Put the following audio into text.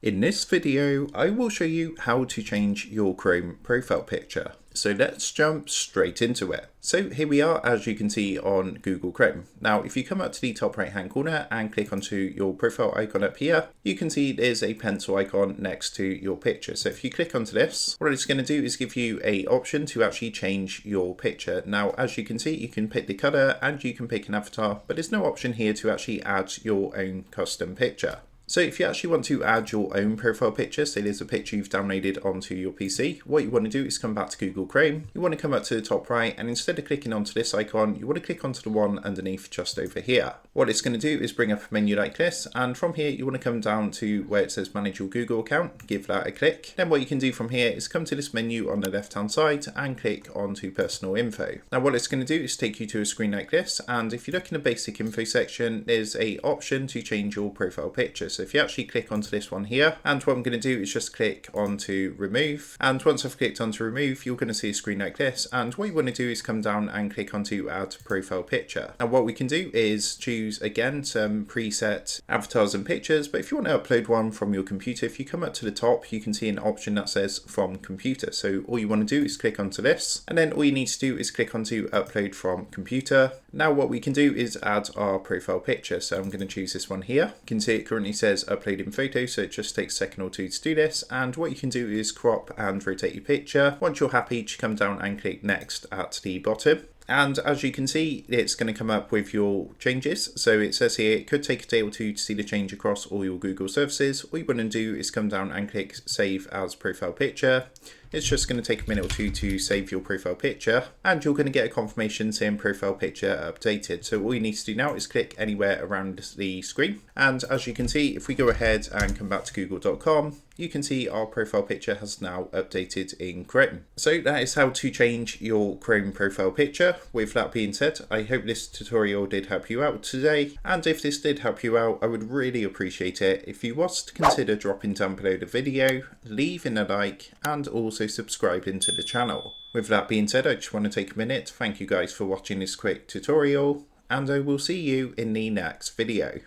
In this video, I will show you how to change your Chrome profile picture. So let's jump straight into it. So here we are, as you can see on Google Chrome. Now, if you come up to the top right hand corner and click onto your profile icon up here, you can see there's a pencil icon next to your picture. So if you click onto this, what it's going to do is give you an option to actually change your picture. Now, as you can see, you can pick the color and you can pick an avatar, but there's no option here to actually add your own custom picture. So if you actually want to add your own profile picture, say there's a picture you've downloaded onto your PC, what you want to do is come back to Google Chrome. You want to come up to the top right, and instead of clicking onto this icon, you want to click onto the one underneath just over here. What it's going to do is bring up a menu like this, and from here you want to come down to where it says manage your Google account, give that a click. Then what you can do from here is come to this menu on the left hand side and click onto personal info. Now what it's going to do is take you to a screen like this, and if you look in the basic info section, there's a option to change your profile picture. So if you actually click onto this one here, and what I'm going to do is just click onto remove, and once I've clicked onto remove, you're going to see a screen like this, and what you want to do is come down and click onto add profile picture. Now what we can do is choose again some preset avatars and pictures, but if you want to upload one from your computer, if you come up to the top, you can see an option that says from computer. So all you want to do is click onto this, and then all you need to do is click onto upload from computer. Now what we can do is add our profile picture. So I'm going to choose this one here. You can see it currently says upload in photo, so it just takes a second or two to do this. And what you can do is crop and rotate your picture. Once you're happy, just come down and click next at the bottom. And as you can see, it's going to come up with your changes. So it says here, it could take a day or two to see the change across all your Google services. All you want to do is come down and click save as profile picture. It's just going to take a minute or two to save your profile picture, and you're going to get a confirmation saying profile picture updated. So all you need to do now is click anywhere around the screen. And as you can see, if we go ahead and come back to google.com, you can see our profile picture has now updated in Chrome. So that is how to change your Chrome profile picture. With that being said, I hope this tutorial did help you out today. And if this did help you out, I would really appreciate it if you was to consider dropping down below the video, leaving a like, and also subscribing to the channel. With that being said, I just want to take a minute to thank you guys for watching this quick tutorial, and I will see you in the next video.